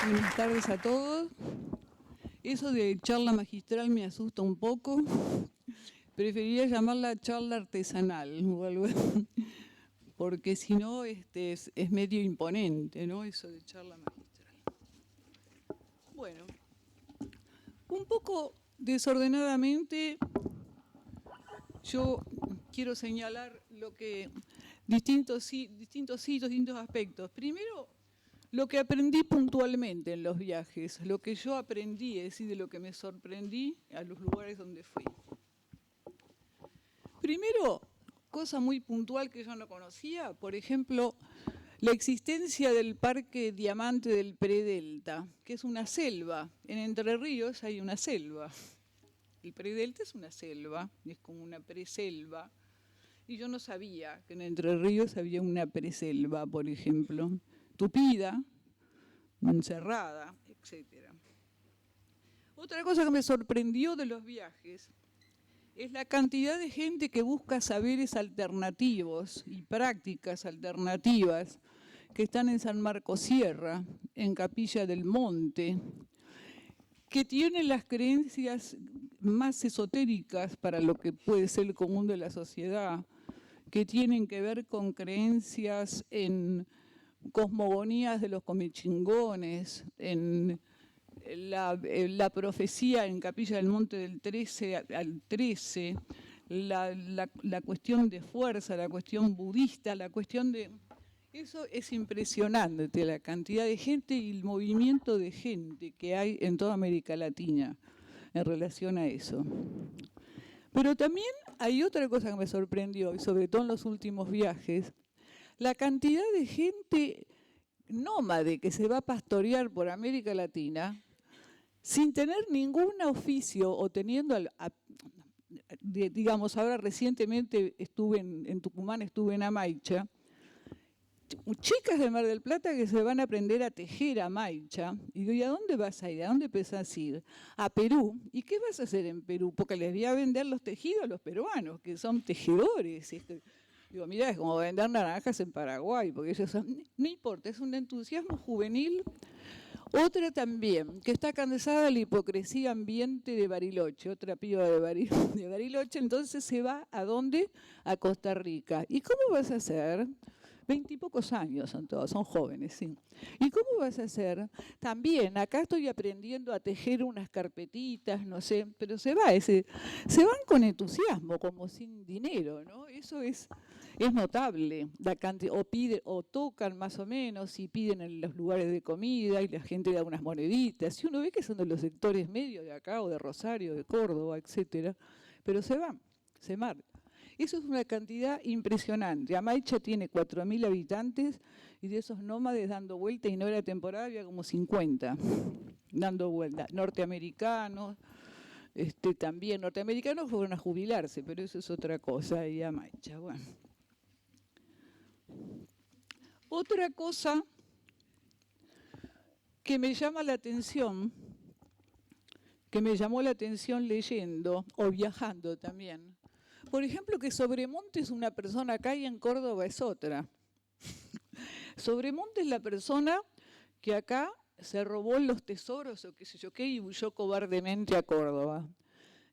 Buenas tardes a todos. Eso de charla magistral me asusta un poco. Preferiría llamarla charla artesanal o algo así, porque si no es medio imponente, ¿no? Eso de charla magistral. Bueno, un poco desordenadamente yo quiero señalar lo que distintos aspectos. Primero, lo que aprendí puntualmente en los viajes, lo que yo aprendí, es decir, de lo que me sorprendí a los lugares donde fui. Primero, cosa muy puntual que yo no conocía, por ejemplo, la existencia del Parque Diamante del Predelta, que es una selva. En Entre Ríos hay una selva. El Predelta es una selva, es como una preselva. Y yo no sabía que en Entre Ríos había una preselva, por ejemplo, tupida, encerrada, etc. Otra cosa que me sorprendió de los viajes es la cantidad de gente que busca saberes alternativos y prácticas alternativas que están en San Marcos Sierra, en Capilla del Monte, que tienen las creencias más esotéricas para lo que puede ser el común de la sociedad, que tienen que ver con creencias en cosmogonías de los comechingones, en la profecía en Capilla del Monte del 13 al 13, la cuestión de fuerza, la cuestión budista, la cuestión de... Eso es impresionante, la cantidad de gente y el movimiento de gente que hay en toda América Latina en relación a eso. Pero también hay otra cosa que me sorprendió, y sobre todo en los últimos viajes, la cantidad de gente nómade que se va a pastorear por América Latina sin tener ningún oficio o teniendo, digamos, ahora recientemente estuve en Tucumán, estuve en Amaicha, chicas de Mar del Plata que se van a aprender a tejer a Maicha. Y digo, ¿y a dónde vas a ir? ¿A dónde pensás ir? A Perú. ¿Y qué vas a hacer en Perú? Porque les voy a vender los tejidos a los peruanos, que son tejedores. Digo, mirá, es como vender naranjas en Paraguay, porque ellos son... No importa, es un entusiasmo juvenil. Otra también, que está cansada de la hipocresía ambiente de Bariloche, otra piba de Bariloche, entonces se va, ¿a dónde? A Costa Rica. ¿Y cómo vas a hacer? 20 y pocos años son todos, son jóvenes, sí. ¿Y cómo vas a hacer? También, acá estoy aprendiendo a tejer unas carpetitas, no sé, pero se van con entusiasmo, como sin dinero, ¿no? Eso es notable. La cantidad, o tocan más o menos, y piden en los lugares de comida, y la gente da unas moneditas. Y uno ve que son de los sectores medios de acá, o de Rosario, de Córdoba, etcétera, pero se van, se marcan. Eso es una cantidad impresionante. Amaicha tiene 4.000 habitantes y de esos nómades dando vuelta, y no era temporada, había como 50 dando vuelta. Norteamericanos, también norteamericanos fueron a jubilarse, pero eso es otra cosa, y Amaicha, bueno. Otra cosa que me llama la atención, que me llamó la atención leyendo o viajando también, por ejemplo, que Sobremonte es una persona acá y en Córdoba es otra. Sobremonte es la persona que acá se robó los tesoros o qué sé yo qué y huyó cobardemente a Córdoba.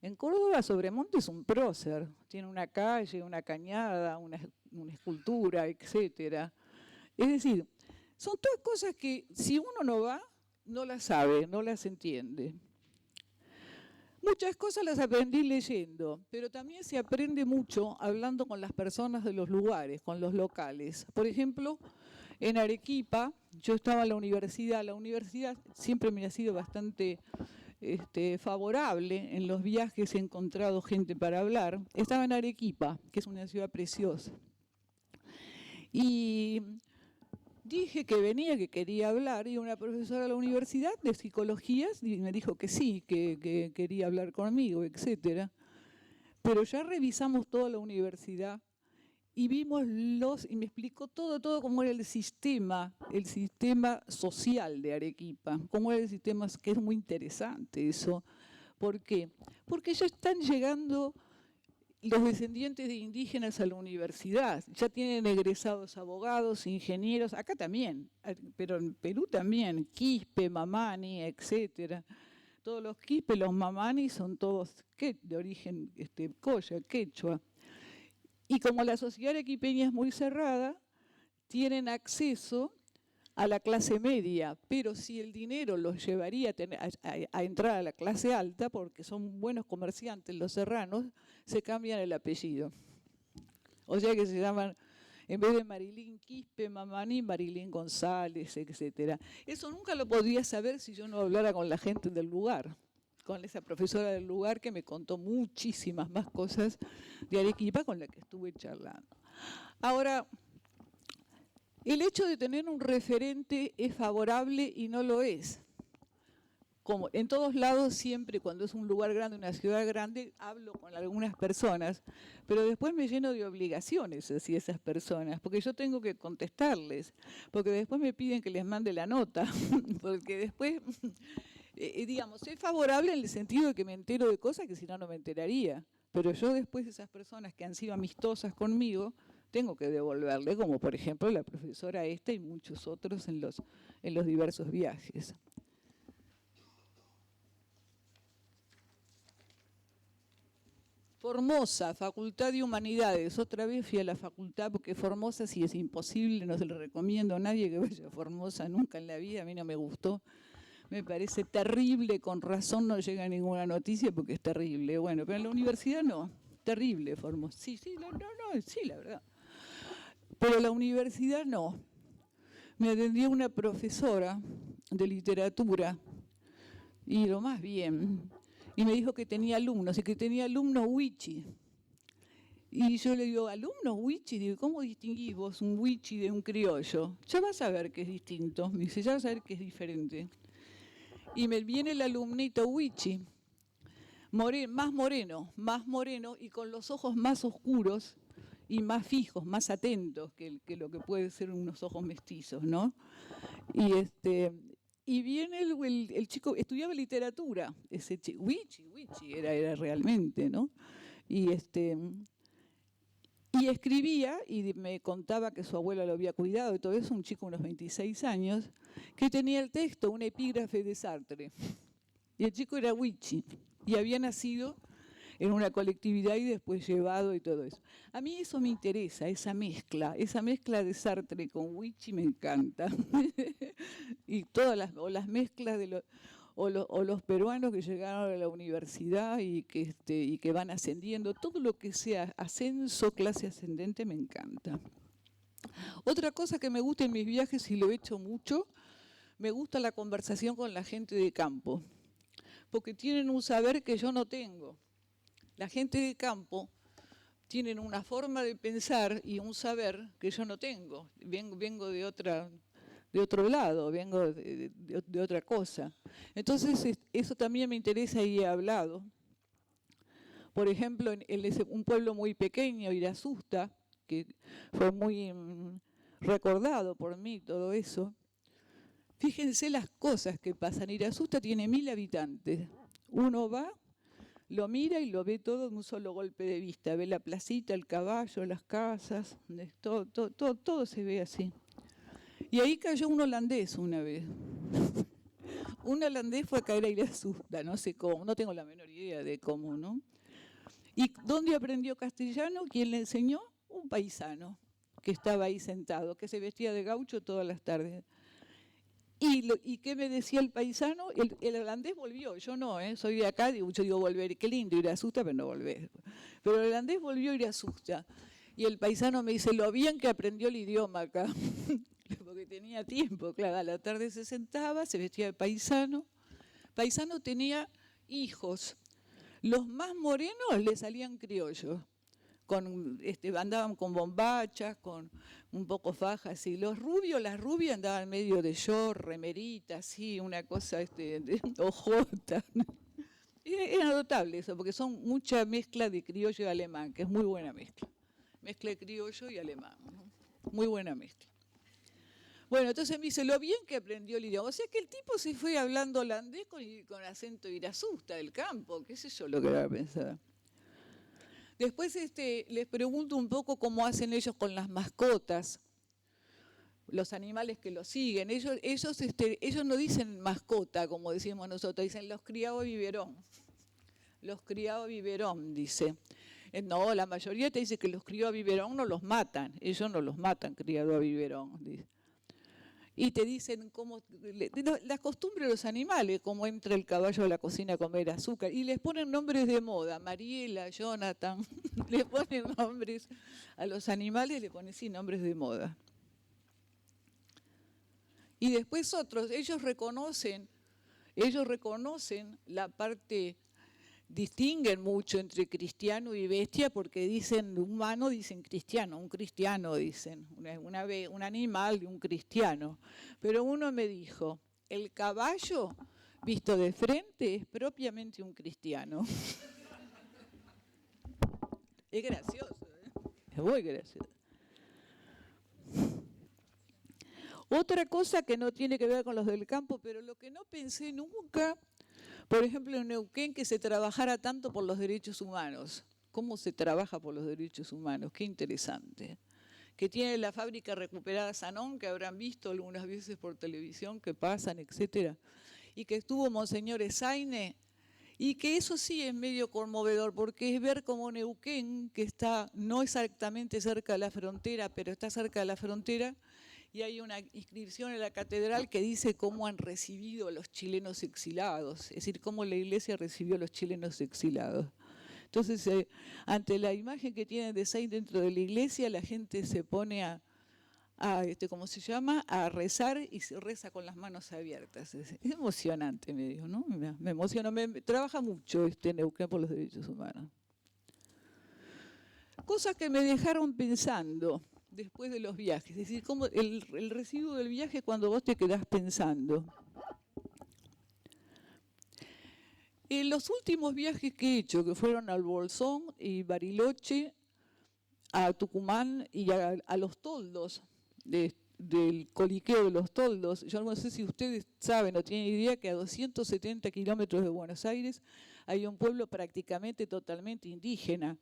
En Córdoba Sobremonte es un prócer, tiene una calle, una cañada, una escultura, etcétera. Es decir, son todas cosas que si uno no va, no las sabe, no las entiende. Muchas cosas las aprendí leyendo, pero también se aprende mucho hablando con las personas de los lugares, con los locales. Por ejemplo, en Arequipa, yo estaba en la universidad siempre me ha sido bastante favorable. En los viajes he encontrado gente para hablar. Estaba en Arequipa, que es una ciudad preciosa. Y dije que venía, que quería hablar, y una profesora de la universidad de psicología me dijo que sí, que quería hablar conmigo, etc. Pero ya revisamos toda la universidad y vimos y me explicó todo cómo era el sistema social de Arequipa, cómo era el sistema, que es muy interesante eso. ¿Por qué? Porque ya están llegando los descendientes de indígenas a la universidad. Ya tienen egresados abogados, ingenieros, acá también, pero en Perú también, Quispe, Mamani, etcétera. Todos los Quispe, los Mamani son todos de origen coya, quechua. Y como la sociedad arequipeña es muy cerrada, tienen acceso a la clase media, pero si el dinero los llevaría a entrar a la clase alta, porque son buenos comerciantes los serranos, se cambian el apellido. O sea que se llaman, en vez de Marilín Quispe Mamani, Marilín González, etc. Eso nunca lo podría saber si yo no hablara con la gente del lugar, con esa profesora del lugar que me contó muchísimas más cosas de Arequipa con la que estuve charlando. Ahora, el hecho de tener un referente es favorable y no lo es. Como en todos lados, siempre cuando es un lugar grande, una ciudad grande, hablo con algunas personas, pero después me lleno de obligaciones hacia esas personas, porque yo tengo que contestarles, porque después me piden que les mande la nota, porque después, digamos, es favorable en el sentido de que me entero de cosas que si no, no me enteraría, pero yo después esas personas que han sido amistosas conmigo, tengo que devolverle, como por ejemplo la profesora esta y muchos otros en los diversos viajes. Formosa, Facultad de Humanidades. Otra vez fui a la facultad porque Formosa sí es imposible, no se lo recomiendo a nadie que vaya a Formosa nunca en la vida, a mí no me gustó. Me parece terrible, con razón no llega ninguna noticia porque es terrible. Bueno, pero en la universidad no, terrible Formosa. Sí, la verdad. Pero la universidad no. Me atendió una profesora de literatura, y lo más bien, y me dijo que tenía alumnos, y que tenía alumnos wichi. Y yo le digo, ¿alumnos wichi? Digo, ¿cómo distinguís vos un wichi de un criollo? Ya vas a ver que es distinto. Me dice, ya vas a ver que es diferente. Y me viene el alumnito wichi, más moreno, y con los ojos más oscuros, y más fijos, más atentos que lo que puede ser unos ojos mestizos, ¿no? Y viene el chico, estudiaba literatura, ese chico, wichi era realmente, ¿no? Y escribía, y me contaba que su abuela lo había cuidado y todo eso, un chico de unos 26 años, que tenía el texto, un epígrafe de Sartre. Y el chico era wichi, y había nacido en una colectividad y después llevado y todo eso. A mí eso me interesa, esa mezcla de Sartre con wichi me encanta. Y todas las mezclas de los peruanos que llegaron a la universidad y que van ascendiendo, todo lo que sea ascenso, clase ascendente, me encanta. Otra cosa que me gusta en mis viajes, y lo he hecho mucho, me gusta la conversación con la gente de campo, porque tienen un saber que yo no tengo. La gente de campo tienen una forma de pensar y un saber que yo no tengo. Vengo de otro lado, vengo de otra cosa. Entonces, eso también me interesa y he hablado. Por ejemplo, en un pueblo muy pequeño, Irasusta, que fue muy recordado por mí, todo eso. Fíjense las cosas que pasan. Irasusta tiene 1000 habitantes. Uno va, lo mira y lo ve todo de un solo golpe de vista. Ve la placita, el caballo, las casas, todo se ve así. Y ahí cayó un holandés una vez. Un holandés fue a caer a Irasusta, no sé cómo, no tengo la menor idea de cómo, ¿no? ¿Y dónde aprendió castellano? ¿Quién le enseñó? Un paisano que estaba ahí sentado, que se vestía de gaucho todas las tardes. ¿Y qué me decía el paisano? El holandés volvió, yo no, soy de acá, yo digo volver, qué lindo Irasusta, pero no volver. Pero el holandés volvió a Irasusta. Y el paisano me dice, lo bien que aprendió el idioma acá. Porque tenía tiempo, claro, a la tarde se sentaba, se vestía de paisano. Paisano tenía hijos. Los más morenos le salían criollos. Andaban con bombachas, con un poco fajas, y los rubios, las rubias andaban medio de short, remerita, así, una cosa ojota. Era notable eso, porque son mucha mezcla de criollo y alemán, que es muy buena mezcla. Mezcla de criollo y alemán, ¿no? Muy buena mezcla. Bueno, entonces me dice, lo bien que aprendió el idioma. O sea que el tipo se fue hablando holandés con acento Irasusta del campo, qué sé yo lo que era pensar. Después les pregunto un poco cómo hacen ellos con las mascotas, los animales que los siguen. Ellos no dicen mascota, como decimos nosotros, dicen los criados a biberón. Los criados a biberón, dice. No, la mayoría te dice que los criados a biberón no los matan. Ellos no los matan, criados a biberón, dice. Y te dicen cómo, las costumbres de los animales, cómo entra el caballo a la cocina a comer azúcar, y les ponen nombres de moda, Mariela, Jonathan, le ponen nombres a los animales, le ponen sí nombres de moda. Y después otros, ellos reconocen la parte, distinguen mucho entre cristiano y bestia porque dicen humano, dicen cristiano, un cristiano dicen, un animal de un cristiano. Pero uno me dijo, el caballo visto de frente es propiamente un cristiano. Es gracioso, ¿eh? Es muy gracioso. Otra cosa que no tiene que ver con los del campo, pero lo que no pensé nunca, por ejemplo en Neuquén, que se trabajara tanto por los derechos humanos. ¿Cómo se trabaja por los derechos humanos? Qué interesante. Que tiene la fábrica recuperada Sanón, que habrán visto algunas veces por televisión, que pasan, etcétera. Y que estuvo Monseñor Esaine, y que eso sí es medio conmovedor, porque es ver cómo Neuquén, que está no exactamente cerca de la frontera, pero está cerca de la frontera, y hay una inscripción en la catedral que dice cómo han recibido a los chilenos exilados, es decir, cómo la iglesia recibió a los chilenos exilados. Entonces, ante la imagen que tienen de Saint dentro de la iglesia, la gente se pone ¿cómo se llama?, a rezar y se reza con las manos abiertas. Es emocionante, me dijo, ¿no? Me emociona, trabaja mucho Neuquén por los derechos humanos. Cosas que me dejaron pensando después de los viajes, es decir, como el residuo del viaje es cuando vos te quedás pensando. En los últimos viajes que he hecho, que fueron al Bolsón y Bariloche, a Tucumán y a Los Toldos, del Coliqueo de Los Toldos, yo no sé si ustedes saben o tienen idea que a 270 kilómetros de Buenos Aires hay un pueblo prácticamente totalmente indígena,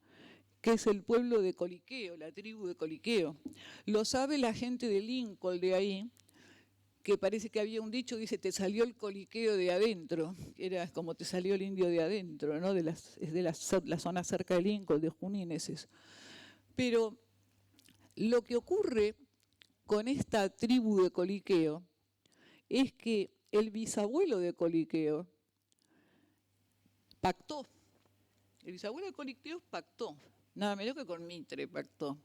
que es el pueblo de Coliqueo, la tribu de Coliqueo. Lo sabe la gente de Lincoln de ahí, que parece que había un dicho que dice, te salió el coliqueo de adentro, era como te salió el indio de adentro, ¿no? Es de la zona cerca de Lincoln, de Junín, es. Pero lo que ocurre con esta tribu de Coliqueo es que el bisabuelo de Coliqueo pactó. El bisabuelo de Coliqueo pactó, nada menos que con Mitre pactó.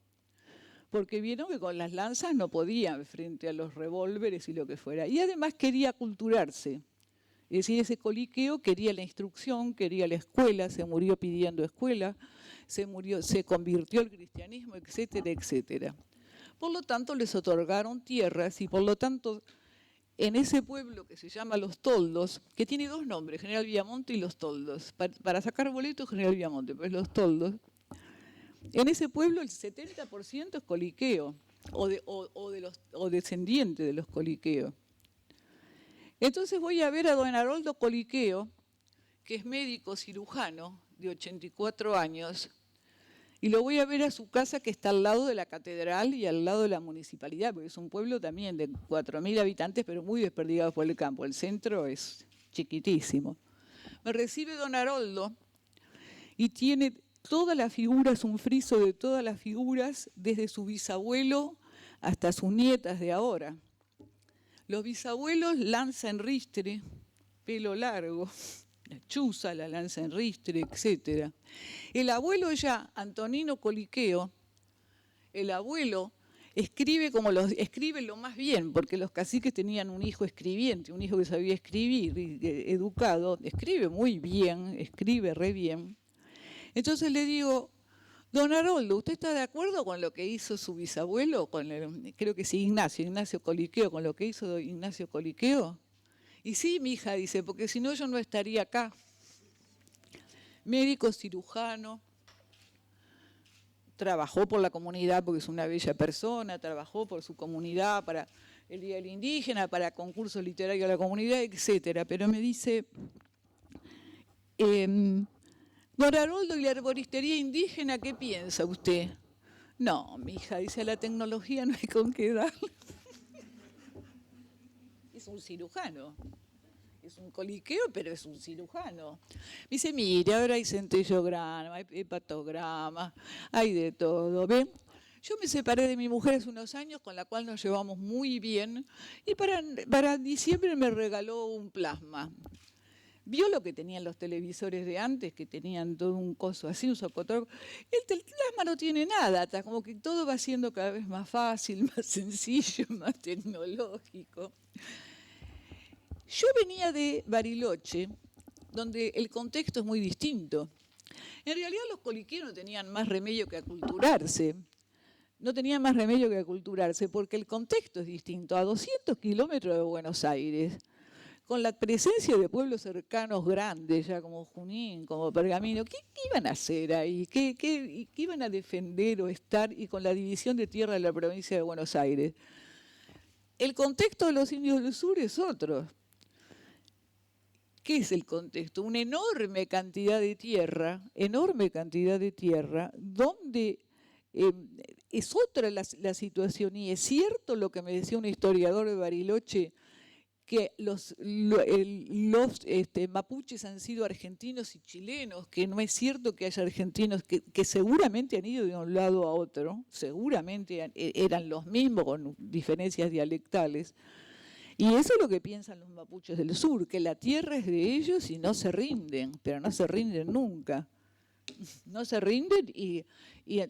Porque vieron que con las lanzas no podían frente a los revólveres y lo que fuera. Y además quería aculturarse. Es decir, ese Coliqueo quería la instrucción, quería la escuela, se murió pidiendo escuela, se convirtió al cristianismo, etcétera, etcétera. Por lo tanto, les otorgaron tierras y por lo tanto, en ese pueblo que se llama Los Toldos, que tiene dos nombres, General Viamonte y Los Toldos. Para sacar boletos, General Viamonte, pero es Los Toldos. En ese pueblo el 70% es coliqueo o descendiente de los coliqueos. Entonces voy a ver a don Haroldo Coliqueo, que es médico cirujano de 84 años, y lo voy a ver a su casa que está al lado de la catedral y al lado de la municipalidad, porque es un pueblo también de 4.000 habitantes, pero muy desperdigado por el campo. El centro es chiquitísimo. Me recibe don Haroldo y tiene todas las figuras, un friso de todas las figuras, desde su bisabuelo hasta sus nietas de ahora. Los bisabuelos, lanza en ristre, pelo largo, la chuza, la lanza en ristre, etc. El abuelo ya, Antonino Coliqueo, el abuelo escribe lo más bien, porque los caciques tenían un hijo escribiente, un hijo que sabía escribir, educado, escribe muy bien, escribe re bien. Entonces le digo, don Haroldo, ¿usted está de acuerdo con lo que hizo su bisabuelo? Creo que sí, Ignacio Coliqueo, con lo que hizo Ignacio Coliqueo. Y sí, mi hija, dice, porque si no yo no estaría acá. Médico cirujano, trabajó por la comunidad porque es una bella persona, trabajó por su comunidad, para el Día del Indígena, para concursos literarios de la comunidad, etcétera. Pero me dice... Don Haroldo y la arboristería indígena, ¿qué piensa usted? No, mija, dice, a la tecnología no hay con qué darle. Es un cirujano. Es un coliqueo, pero es un cirujano. Me dice, mire, ahora hay centellograma, hay hepatograma, hay de todo, ¿ven? Yo me separé de mi mujer hace unos años, con la cual nos llevamos muy bien, y para diciembre me regaló un plasma. ¿Vio lo que tenían los televisores de antes, que tenían todo un coso así, un socotor? El plasma no tiene nada, está como que todo va siendo cada vez más fácil, más sencillo, más tecnológico. Yo venía de Bariloche, donde el contexto es muy distinto. En realidad los coliqueros no tenían más remedio que aculturarse. No tenían más remedio que aculturarse porque el contexto es distinto. A 200 kilómetros de Buenos Aires, con la presencia de pueblos cercanos grandes, ya como Junín, como Pergamino, ¿qué iban a hacer ahí? ¿Qué iban a defender o estar y con la división de tierra de la provincia de Buenos Aires? El contexto de los indios del sur es otro. ¿Qué es el contexto? Una enorme cantidad de tierra, donde es otra la situación, y es cierto lo que me decía un historiador de Bariloche, que los mapuches han sido argentinos y chilenos, que no es cierto que haya argentinos que seguramente han ido de un lado a otro, seguramente eran los mismos con diferencias dialectales. Y eso es lo que piensan los mapuches del sur, que la tierra es de ellos y no se rinden, pero no se rinden nunca. No se rinden y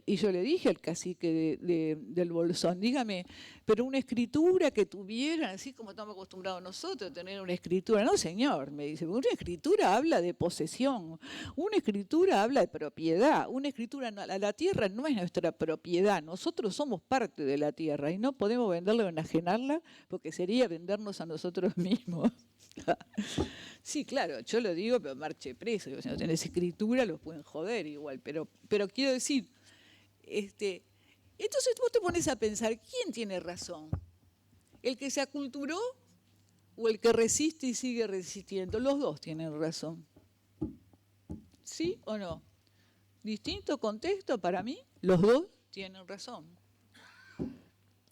yo le dije al cacique del Bolsón, dígame, pero una escritura que tuvieran, así como estamos acostumbrados nosotros a tener una escritura. No, señor, me dice, una escritura habla de posesión, una escritura habla de propiedad, una escritura, la tierra no es nuestra propiedad, nosotros somos parte de la tierra y no podemos venderla o enajenarla porque sería vendernos a nosotros mismos. Sí, claro, yo lo digo, pero marche preso. Si no tenés escritura, los pueden joder igual. Pero quiero decir, entonces vos te pones a pensar, ¿quién tiene razón? ¿El que se aculturó o el que resiste y sigue resistiendo? Los dos tienen razón. ¿Sí o no? Distinto contexto para mí, los dos tienen razón.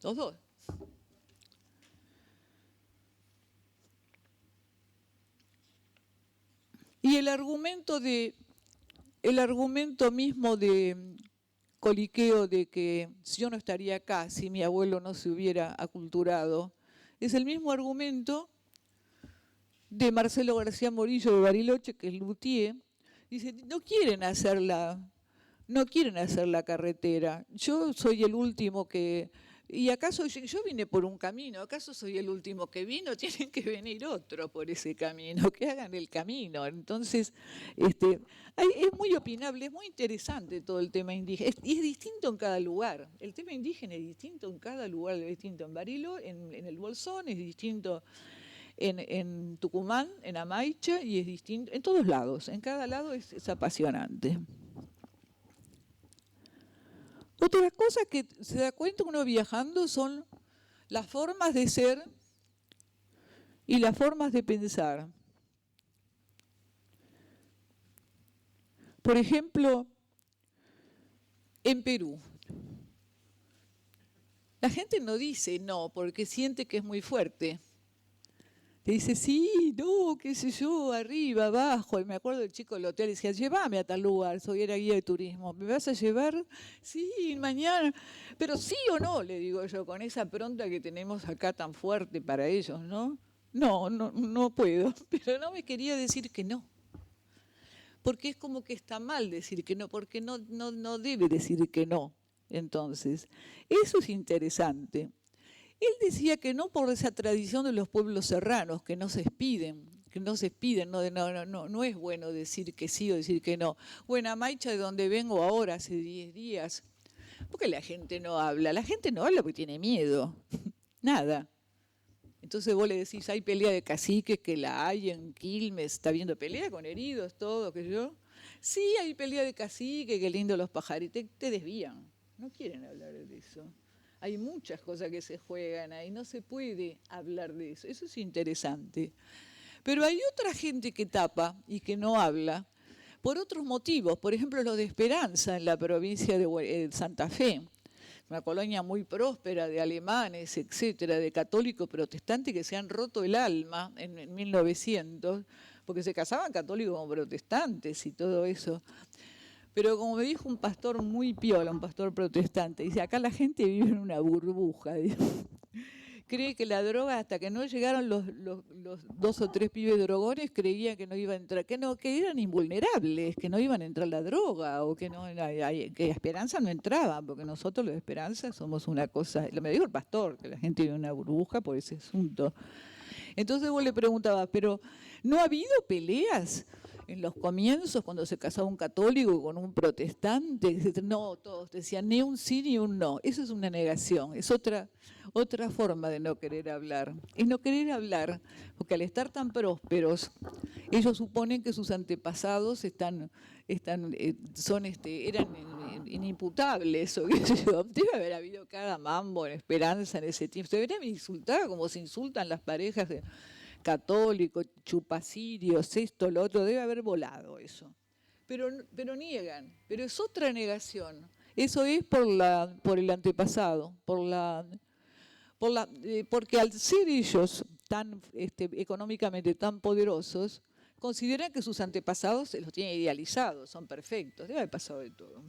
Los dos. Y el argumento mismo de coliqueo de que yo no estaría acá si mi abuelo no se hubiera aculturado, es el mismo argumento de Marcelo García Morillo de Bariloche, que es luthier. Dice, no quieren hacer la carretera. Yo soy el último que... ¿Y acaso yo vine por un camino? ¿Acaso soy el último que vino? Tienen que venir otros por ese camino, que hagan el camino. Entonces, es muy opinable, es muy interesante todo el tema indígena. Y es distinto en cada lugar. El tema indígena es distinto en cada lugar, es distinto en Bariloche, en el Bolsón, es distinto en Tucumán, en Amaicha, y es distinto en todos lados. En cada lado es apasionante. Otra cosa que se da cuenta uno viajando son las formas de ser y las formas de pensar. Por ejemplo, en Perú, la gente no dice no porque siente que es muy fuerte. Te dice, sí, no, qué sé yo, arriba, abajo. Y me acuerdo del chico del hotel, decía, llévame a tal lugar, era guía de turismo. ¿Me vas a llevar? Sí, mañana. Pero sí o no, le digo yo, con esa pronta que tenemos acá tan fuerte para ellos, ¿no? No puedo. Pero no me quería decir que no. Porque es como que está mal decir que no, porque no debe decir que no. Entonces, eso es interesante. Él decía que no por esa tradición de los pueblos serranos, que no se expiden, no es bueno decir que sí o decir que no. O en Amaicha, de donde vengo ahora, hace 10 días, porque la gente no habla porque tiene miedo, nada. Entonces vos le decís, hay pelea de caciques, que la hay en Quilmes, está viendo pelea con heridos, todo, que yo. Sí, hay pelea de caciques, qué lindo los pajaritos, te desvían, no quieren hablar de eso. Hay muchas cosas que se juegan ahí, no se puede hablar de eso, es interesante. Pero hay otra gente que tapa y que no habla, por otros motivos, por ejemplo los de Esperanza en la provincia de Santa Fe, una colonia muy próspera de alemanes, etcétera, de católicos protestantes que se han roto el alma en 1900, porque se casaban católicos con protestantes y todo eso. Pero como me dijo un pastor muy piola, un pastor protestante, dice, acá la gente vive en una burbuja. Cree que la droga, hasta que no llegaron los 2 o 3 pibes drogones, creía que no iba a entrar, que eran invulnerables, que no iban a entrar la droga, o que que Esperanza no entraba, porque nosotros los de Esperanza somos una cosa, me dijo el pastor, que la gente vive en una burbuja por ese asunto. Entonces vos le preguntabas, pero ¿no ha habido peleas en los comienzos cuando se casaba un católico con un protestante? No, todos decían ni un sí ni un no. Eso es una negación, es otra forma de no querer hablar. Es no querer hablar, porque al estar tan prósperos, ellos suponen que sus antepasados eran inimputables, o qué sé yo. Debe haber habido cada mambo en Esperanza en ese tiempo. Se deberían insultar como se insultan las parejas de católicos, chupacirios, esto, lo otro. Debe haber volado eso. Pero niegan, pero es otra negación. Eso es por el antepasado, porque al ser ellos tan económicamente tan poderosos, consideran que sus antepasados los tienen idealizados, son perfectos. Debe haber pasado de todo.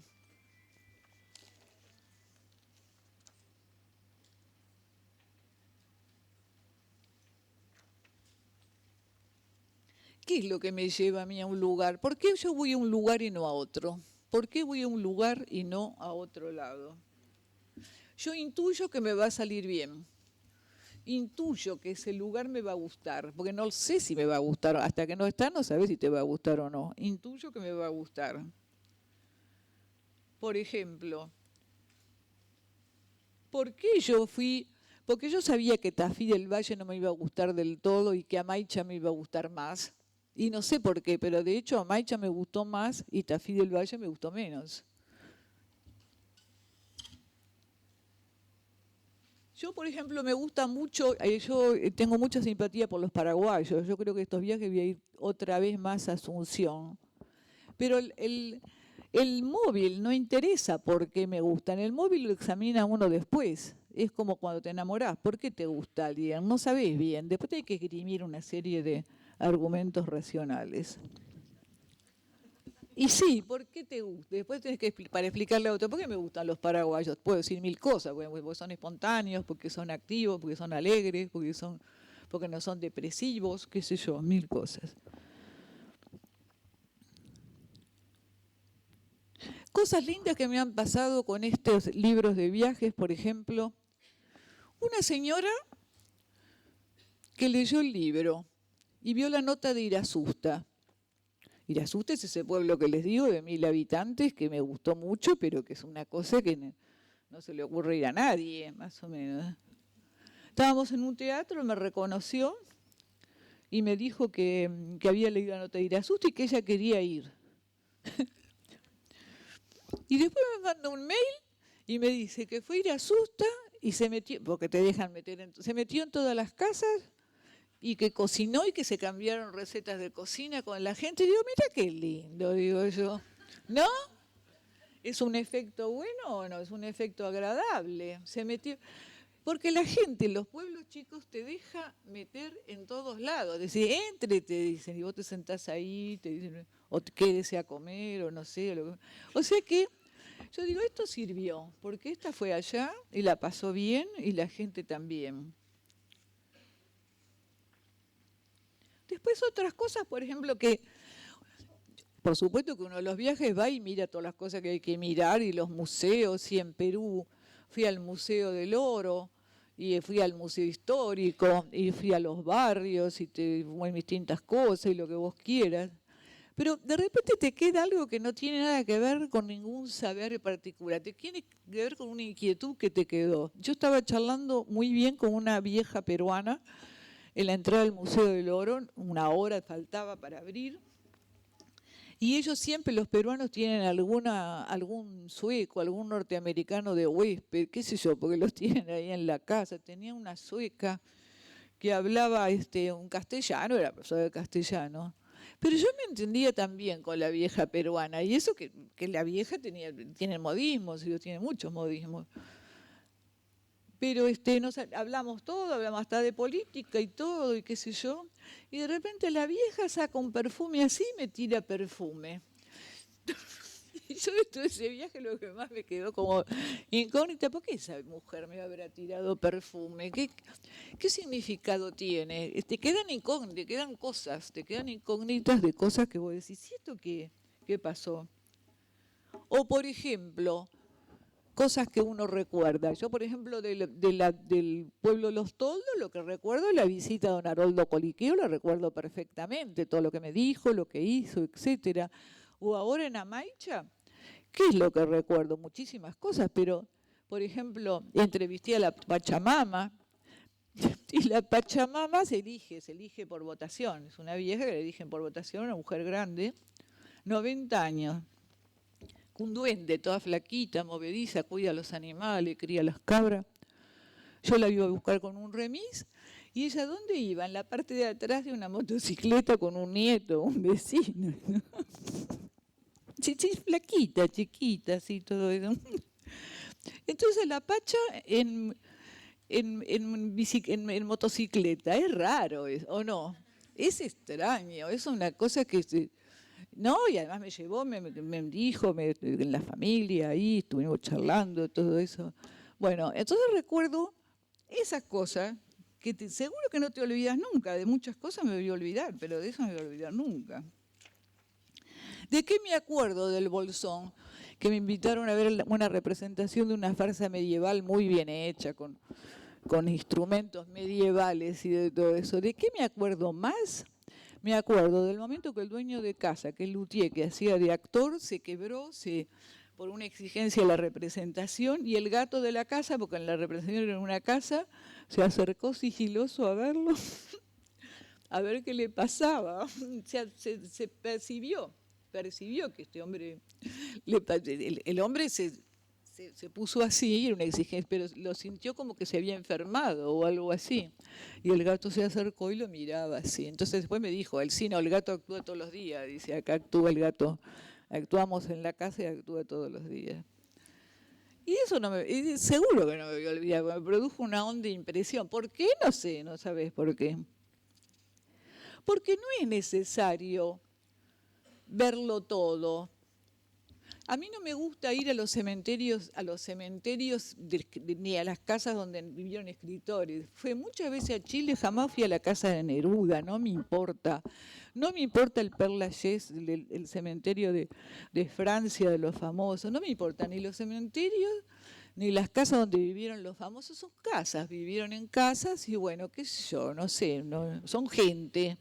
¿Qué es lo que me lleva a mí a un lugar? ¿Por qué yo voy a un lugar y no a otro? ¿Por qué voy a un lugar y no a otro lado? Yo intuyo que me va a salir bien. Intuyo que ese lugar me va a gustar, porque no sé si me va a gustar. Hasta que no está, no sabes si te va a gustar o no. Intuyo que me va a gustar. Por ejemplo, ¿por qué yo fui? Porque yo sabía que Tafí del Valle no me iba a gustar del todo y que Amaicha me iba a gustar más. Y no sé por qué, pero de hecho Amaicha me gustó más y Tafí del Valle me gustó menos. Yo, por ejemplo, me gusta mucho, yo tengo mucha simpatía por los paraguayos. Yo creo que estos viajes voy a ir otra vez más a Asunción. Pero el móvil no interesa por qué me gustan. El móvil lo examina uno después. Es como cuando te enamorás. ¿Por qué te gusta alguien? No sabés bien. Después hay que esgrimir una serie de argumentos racionales. Y sí, ¿por qué te gusta? Después tenés que para explicarle a otro, ¿por qué me gustan los paraguayos? Puedo decir 1000 cosas, porque son espontáneos, porque son activos, porque son alegres, porque no son depresivos, qué sé yo, 1000 cosas. Cosas lindas que me han pasado con estos libros de viajes, por ejemplo. Una señora que leyó el libro y vio la nota de Irasusta. Irasusta es ese pueblo que les digo de 1000 habitantes que me gustó mucho, pero que es una cosa que no se le ocurre ir a nadie, más o menos. Estábamos en un teatro, me reconoció y me dijo que había leído la nota de Irasusta y que ella quería ir. Y después me manda un mail y me dice que fue a Irasusta y se metió, porque te dejan meter, se metió en todas las casas y que cocinó y que se cambiaron recetas de cocina con la gente. Y digo, mira qué lindo, digo yo. ¿No? ¿Es un efecto bueno o no? Es un efecto agradable. Se metió. Porque la gente en los pueblos chicos te deja meter en todos lados. Decir, entre, te dicen, y vos te sentás ahí, te dicen, o quédese a comer, o no sé. O sea que yo digo, esto sirvió, porque esta fue allá y la pasó bien y la gente también. Después otras cosas, por ejemplo, que por supuesto que uno de los viajes va y mira todas las cosas que hay que mirar y los museos, y en Perú fui al Museo del Oro y fui al Museo Histórico y fui a los barrios y te muy distintas cosas y lo que vos quieras. Pero de repente te queda algo que no tiene nada que ver con ningún saber particular, te tiene que ver con una inquietud que te quedó. Yo estaba charlando muy bien con una vieja peruana en la entrada del Museo del Oro, 1 hora faltaba para abrir, y ellos siempre, los peruanos, tienen algún sueco, algún norteamericano de huésped, qué sé yo, porque los tienen ahí en la casa. Tenía una sueca que hablaba un castellano, era profesora de castellano, Pero yo me entendía también con la vieja peruana, y eso que la vieja tiene modismos, y tiene muchos modismos. Pero hablamos todo, hablamos hasta de política y todo, y qué sé yo, y de repente la vieja saca un perfume así y me tira perfume. Y yo de todo ese viaje lo que más me quedó como incógnita, ¿por qué esa mujer me habrá tirado perfume? ¿Qué significado tiene? Te quedan incógnitas, te quedan incógnitas de cosas que vos decís, ¿y esto qué pasó? O por ejemplo, cosas que uno recuerda. Yo, por ejemplo, del pueblo de Los Toldos, lo que recuerdo es la visita a don Haroldo Coliqueo, lo recuerdo perfectamente, todo lo que me dijo, lo que hizo, etcétera. O ahora en Amaicha, ¿qué es lo que recuerdo? Muchísimas cosas, pero, por ejemplo, entrevisté a la Pachamama, y la Pachamama se elige por votación. Es una vieja que le eligen por votación, una mujer grande, 90 años. Un duende, toda flaquita, movediza, cuida a los animales, cría las cabras. Yo la iba a buscar con un remis. ¿Y ella dónde iba? En la parte de atrás de una motocicleta con un nieto, un vecino. Flaquita, chiquita, así, todo eso. Entonces la Pacha en motocicleta, es raro, ¿o no? Es extraño, es una cosa que... No, y además me llevó, me dijo, en la familia, ahí estuvimos charlando, todo eso. Bueno, entonces recuerdo esas cosas que seguro que no te olvidas nunca. De muchas cosas me voy a olvidar, pero de eso no me voy a olvidar nunca. ¿De qué me acuerdo del Bolsón? Que me invitaron a ver una representación de una farsa medieval muy bien hecha, con instrumentos medievales y de todo eso. ¿De qué me acuerdo más? Me acuerdo del momento que el dueño de casa, que el luthier que hacía de actor, se quebró por una exigencia de la representación, y el gato de la casa, porque en la representación era una casa, se acercó sigiloso a verlo, a ver qué le pasaba. Se percibió que este hombre, el hombre se puso así, era una exigencia, pero lo sintió como que se había enfermado o algo así. Y el gato se acercó y lo miraba así. Entonces después me dijo, el gato actúa todos los días. Dice, acá actúa el gato, actuamos en la casa y actúa todos los días. Y eso seguro que no me voy a olvidar, me produjo una honda impresión. ¿Por qué? No sé, no sabes por qué. Porque no es necesario verlo todo. A mí no me gusta ir a los cementerios ni a las casas donde vivieron escritores. Fui muchas veces a Chile, jamás fui a la casa de Neruda, no me importa. No me importa el Père Lachaise, el cementerio de Francia, de los famosos. No me importa ni los cementerios ni las casas donde vivieron los famosos. Son casas, vivieron en casas y bueno, qué sé yo, no sé, son gente.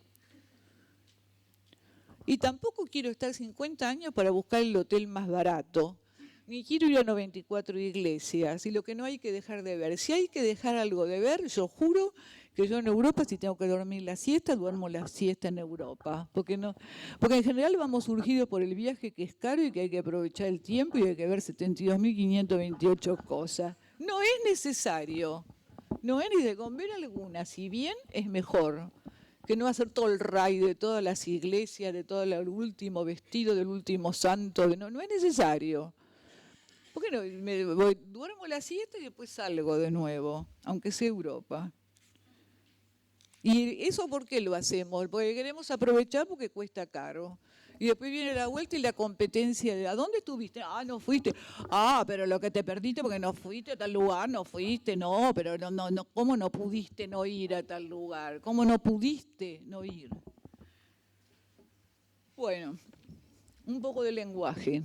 Y tampoco quiero estar 50 años para buscar el hotel más barato, ni quiero ir a 94 iglesias, y lo que no hay que dejar de ver. Si hay que dejar algo de ver, yo juro que yo en Europa, si tengo que dormir la siesta, duermo la siesta en Europa. Porque en general vamos surgidos por el viaje, que es caro y que hay que aprovechar el tiempo y hay que ver 72.528 cosas. No es necesario, no es ni de con ver alguna, si bien es mejor. Que no va a ser todo el ray de todas las iglesias, de todo el último vestido del último santo, no es necesario. ¿Por qué no? Duermo la siesta y después salgo de nuevo, aunque sea Europa. ¿Y eso por qué lo hacemos? Porque queremos aprovechar porque cuesta caro. Y después viene la vuelta y la competencia de ¿a dónde estuviste? Ah, no fuiste. Ah, pero lo que te perdiste porque no fuiste a tal lugar, no fuiste, no, pero no, ¿cómo no pudiste no ir a tal lugar? ¿Cómo no pudiste no ir? Bueno, un poco de lenguaje.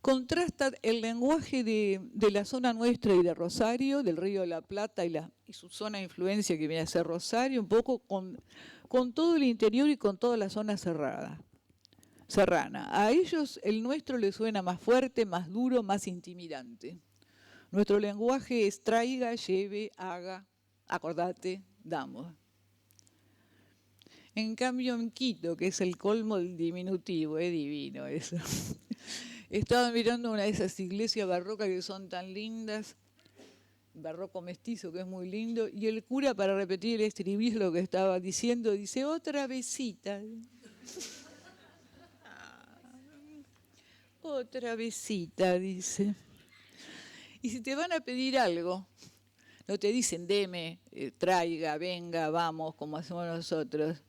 Contrasta el lenguaje de la zona nuestra y de Rosario, del Río de la Plata y su zona de influencia que viene a ser Rosario, un poco con todo el interior y con toda la zona serrana. A ellos el nuestro les suena más fuerte, más duro, más intimidante. Nuestro lenguaje es traiga, lleve, haga, acordate, damos. En cambio en Quito, que es el colmo del diminutivo, es divino eso. Estaba mirando una de esas iglesias barrocas que son tan lindas barroco mestizo, que es muy lindo, y el cura, para repetir el estribillo que estaba diciendo, dice, otra besita. Otra besita, dice. Y si te van a pedir algo, no te dicen deme, traiga, venga, vamos, como hacemos nosotros.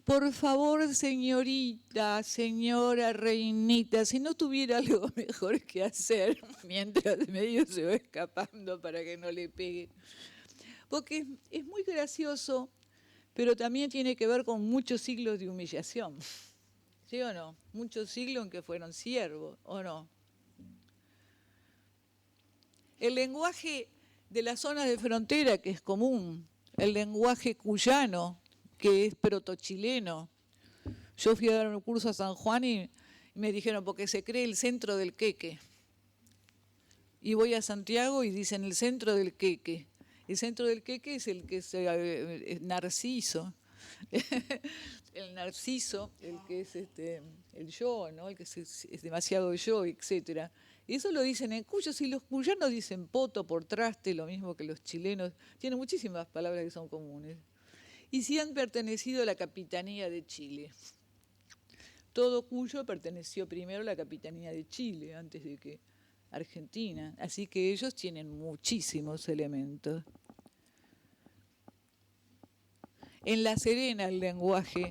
Por favor, señorita, señora, reinita, si no tuviera algo mejor que hacer, mientras medio se va escapando para que no le pegue. Porque es muy gracioso, pero también tiene que ver con muchos siglos de humillación. ¿Sí o no? Muchos siglos en que fueron siervos, ¿o no? El lenguaje de las zonas de frontera, que es común, el lenguaje cuyano, que es protochileno. Yo fui a dar un curso a San Juan y me dijeron, porque se cree el centro del queque. Y voy a Santiago y dicen el centro del queque. El centro del queque es el que es Narciso. El narciso, el que es el yo, ¿no? El que es demasiado yo, etcétera. Y eso lo dicen en cuyos, y los cuyanos dicen poto por traste, lo mismo que los chilenos. Tienen muchísimas palabras que son comunes. Y sí han pertenecido a la Capitanía de Chile. Todo Cuyo perteneció primero a la Capitanía de Chile, antes de que Argentina. Así que ellos tienen muchísimos elementos. En La Serena el lenguaje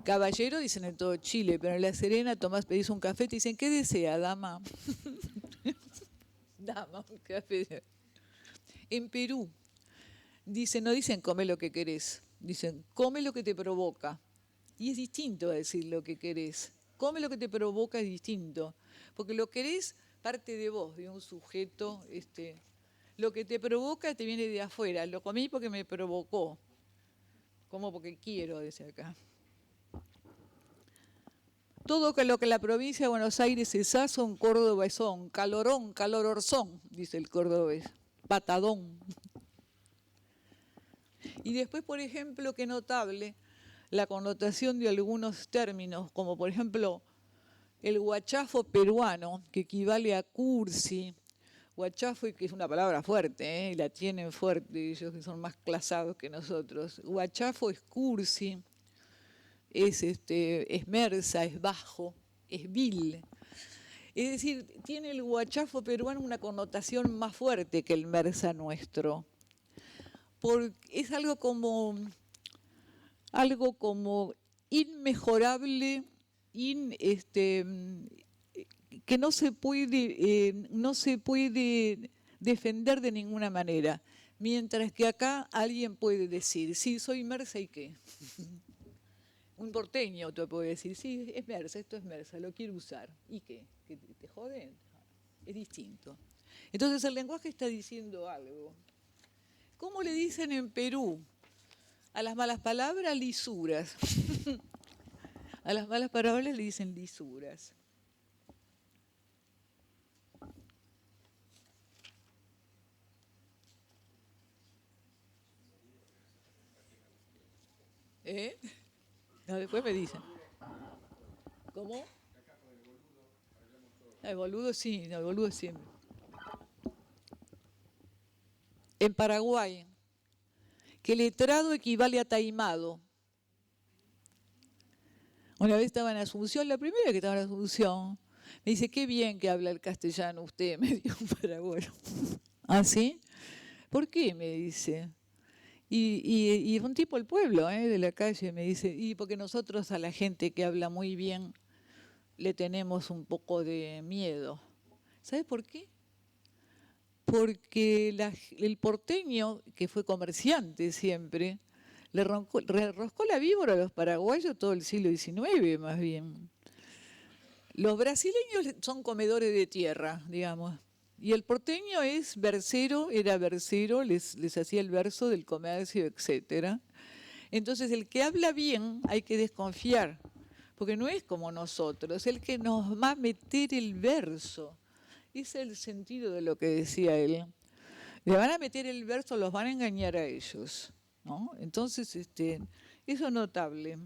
caballero dicen en todo Chile, pero en La Serena tomás, pedís un café, te dicen, ¿qué desea, dama? Dama, un café. En Perú no dicen come lo que querés, dicen come lo que te provoca. Y es distinto a decir lo que querés. Come lo que te provoca es distinto, porque lo querés parte de vos, de un sujeto. Lo que te provoca te viene de afuera. Lo comí porque me provocó. Como porque quiero, dice acá. Todo lo que la provincia de Buenos Aires es sazón, Córdoba es son. Calorón, calororzón, dice el cordobés. Patadón. Y después, por ejemplo, qué notable la connotación de algunos términos, como por ejemplo el guachafo peruano, que equivale a cursi. Guachafo, que es una palabra fuerte, y la tienen fuerte ellos que son más clasados que nosotros. Guachafo es cursi, es mersa, es bajo, es vil. Es decir, tiene el guachafo peruano una connotación más fuerte que el mersa nuestro. Es algo como inmejorable, que no se puede defender de ninguna manera. Mientras que acá alguien puede decir, sí, soy mersa y qué. Un porteño te puede decir, sí, es mersa, esto es mersa, lo quiero usar. ¿Y qué? ¿Que te joden? Es distinto. Entonces el lenguaje está diciendo algo. ¿Cómo le dicen en Perú? A las malas palabras, lisuras. A las malas palabras le dicen lisuras. No, después me dicen. ¿Cómo? El boludo sí, el boludo siempre. En Paraguay, que letrado equivale a taimado. Una vez estaba en Asunción, la primera que estaba en Asunción, me dice, qué bien que habla el castellano usted, me dijo un paraguayo. ¿Ah, sí? ¿Por qué? Me dice. Y es un tipo del pueblo, de la calle, me dice, y porque nosotros a la gente que habla muy bien le tenemos un poco de miedo. ¿Sabes por qué? Porque el porteño, que fue comerciante siempre, le roscó la víbora a los paraguayos todo el siglo XIX, más bien. Los brasileños son comedores de tierra, digamos. Y el porteño es versero, era versero, les hacía el verso del comercio, etcétera. Entonces, el que habla bien hay que desconfiar, porque no es como nosotros, el que nos va a meter el verso. Ese es el sentido de lo que decía él. Le van a meter el verso, los van a engañar a ellos, ¿no? Entonces, eso es notable.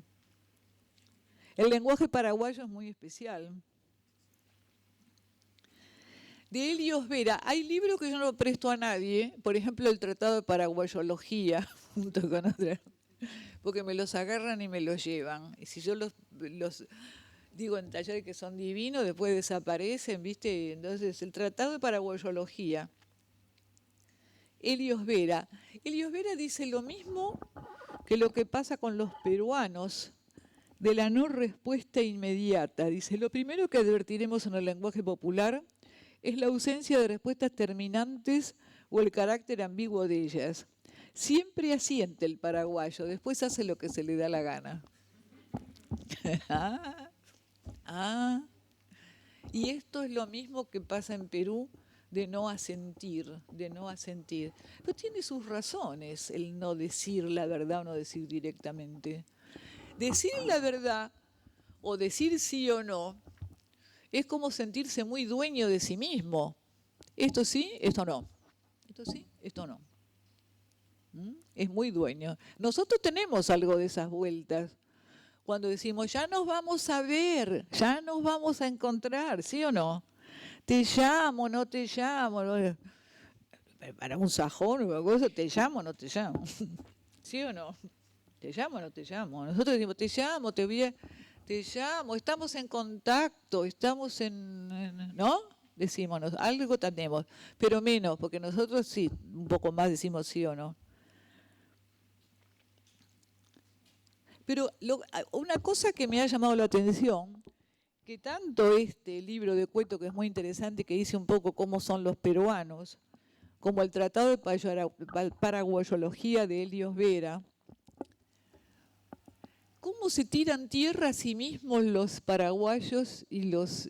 El lenguaje paraguayo es muy especial. De Helios Vera. Hay libros que yo no presto a nadie, por ejemplo, el Tratado de Paraguayología, junto con otros, porque me los agarran y me los llevan. Y si yo los digo en talleres que son divinos, después desaparecen, ¿viste? Entonces, el Tratado de Paraguayología. Helios Vera. Helios Vera dice lo mismo que lo que pasa con los peruanos de la no respuesta inmediata. Dice, lo primero que advertiremos en el lenguaje popular es la ausencia de respuestas terminantes o el carácter ambiguo de ellas. Siempre asiente el paraguayo, después hace lo que se le da la gana. Y esto es lo mismo que pasa en Perú, de no asentir, de no asentir. Pero tiene sus razones el no decir la verdad o no decir directamente. Decir la verdad o decir sí o no es como sentirse muy dueño de sí mismo. Esto sí, esto no. Esto sí, esto no. Es muy dueño. Nosotros tenemos algo de esas vueltas. Cuando decimos, ya nos vamos a ver, ya nos vamos a encontrar, ¿sí o no? Te llamo, no te llamo. ¿No? Para un sajón o algo cosa, te llamo, no te llamo. ¿Sí o no? Te llamo, no te llamo. Nosotros decimos, te llamo, te llamo, estamos en contacto, estamos ¿no? Decimos, algo tenemos, pero menos, porque nosotros sí, un poco más decimos sí o no. Pero una cosa que me ha llamado la atención, que tanto este libro de Cueto, que es muy interesante, que dice un poco cómo son los peruanos, como el Tratado de Paraguayología de Helios Vera, cómo se tiran tierra a sí mismos los paraguayos y los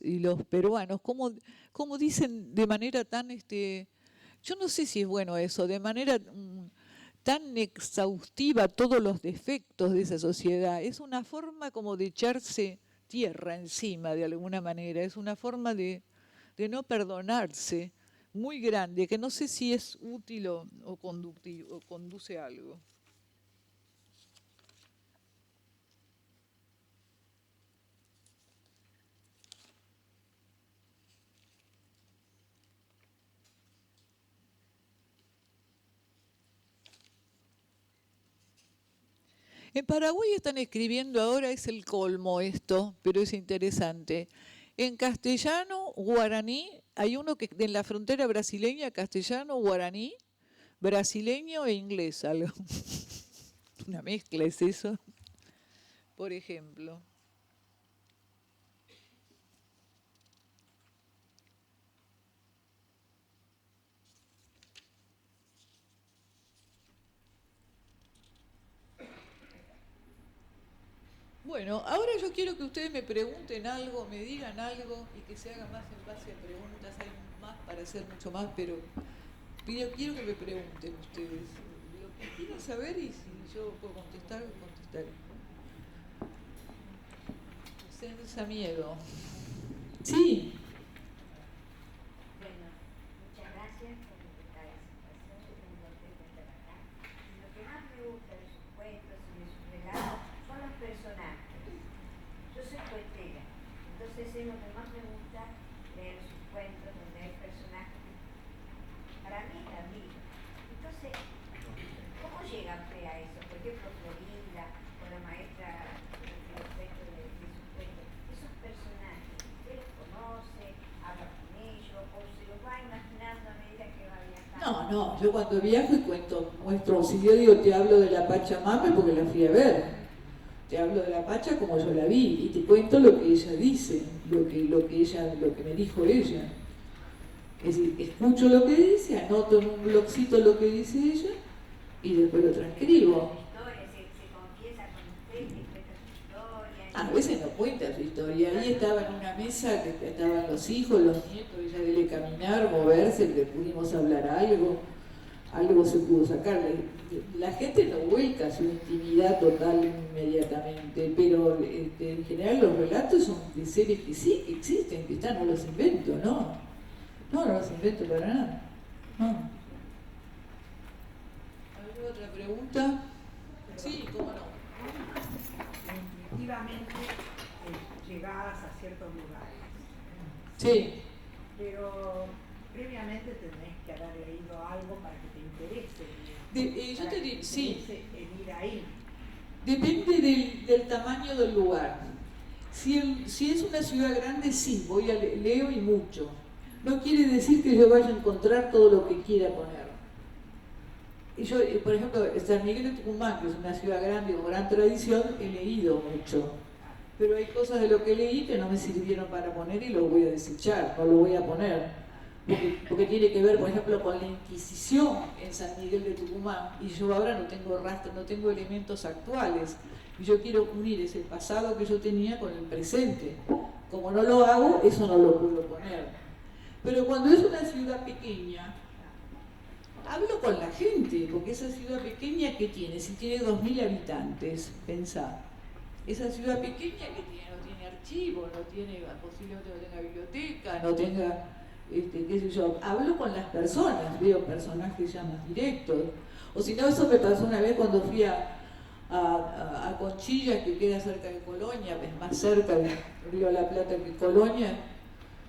peruanos, cómo dicen de manera tan, yo no sé si es bueno eso, de manera tan exhaustiva todos los defectos de esa sociedad. Es una forma como de echarse tierra encima de alguna manera, es una forma de no perdonarse muy grande, que no sé si es útil o conductivo, o conduce a algo. En Paraguay están escribiendo ahora, es el colmo esto, pero es interesante. En castellano, guaraní, hay uno que en la frontera brasileña, castellano, guaraní, brasileño e inglés, algo. Una mezcla es eso, por ejemplo. Bueno, ahora yo quiero que ustedes me pregunten algo, me digan algo y que se haga más en base a preguntas. Hay más para hacer mucho más, pero quiero que me pregunten ustedes lo que quieran saber y si yo puedo contestar, contestaré. Senza miedo. Sí. Bueno, muchas gracias por respetar la situación. Yo tengo contento de estar acá. Y lo que más me gusta de sus cuentos y de sus relatos son los personajes. Yo soy cuentera, entonces es lo que más me gusta leer sus cuentos donde hay personajes que para mí es la vida. Entonces, ¿cómo llega usted a eso? Por ejemplo, Florinda, con la maestra de sus cuentos, esos personajes, ¿usted los conoce, habla con ellos, o se los va imaginando a medida que va viajando? No, yo cuando viajo y muestro, si yo digo te hablo de la Pachamama porque la fui a ver. Te hablo de la Pacha como yo la vi y te cuento lo que ella dice, lo que me dijo ella. Es decir, escucho lo que dice, anoto en un blogcito lo que dice ella y después lo transcribo. Se confiesa con usted, te cuenta su historia. A veces no cuenta su historia. Ahí estaba en una mesa que estaban los hijos, los nietos, ella debe caminar, moverse, le pudimos hablar algo se pudo sacar. La gente no vuelca su intimidad total inmediatamente, pero en general los relatos son de seres que sí que existen, que están, no los invento, ¿no? No los invento para nada. No. ¿Alguna otra pregunta? Sí, cómo no. Efectivamente, llegabas a ciertos lugares. Sí. Pero previamente tenés que haber leído algo para que te interese. Yo te digo, sí. El ir ahí. Depende del tamaño del lugar. Si es una ciudad grande, sí, leo y mucho. No quiere decir que yo vaya a encontrar todo lo que quiera poner. Y yo, por ejemplo, San Miguel de Tucumán, que es una ciudad grande con gran tradición, he leído mucho. Pero hay cosas de lo que leí que no me sirvieron para poner y lo voy a desechar, no lo voy a poner. Porque tiene que ver, por ejemplo, con la Inquisición en San Miguel de Tucumán, y yo ahora no tengo rastro, no tengo elementos actuales, y yo quiero unir ese pasado que yo tenía con el presente. Como no lo hago, eso no lo puedo poner. Pero cuando es una ciudad pequeña, hablo con la gente, porque esa ciudad pequeña, ¿qué tiene? Si tiene 2000 habitantes, pensá. Esa ciudad pequeña que no tiene archivo, no tiene, posiblemente no tenga biblioteca, no tenga, qué sé yo, hablo con las personas, veo personajes ya más directos. O si no, eso me pasó una vez cuando fui a Conchilla, que queda cerca de Colonia, es más cerca de Río de la Plata que Colonia,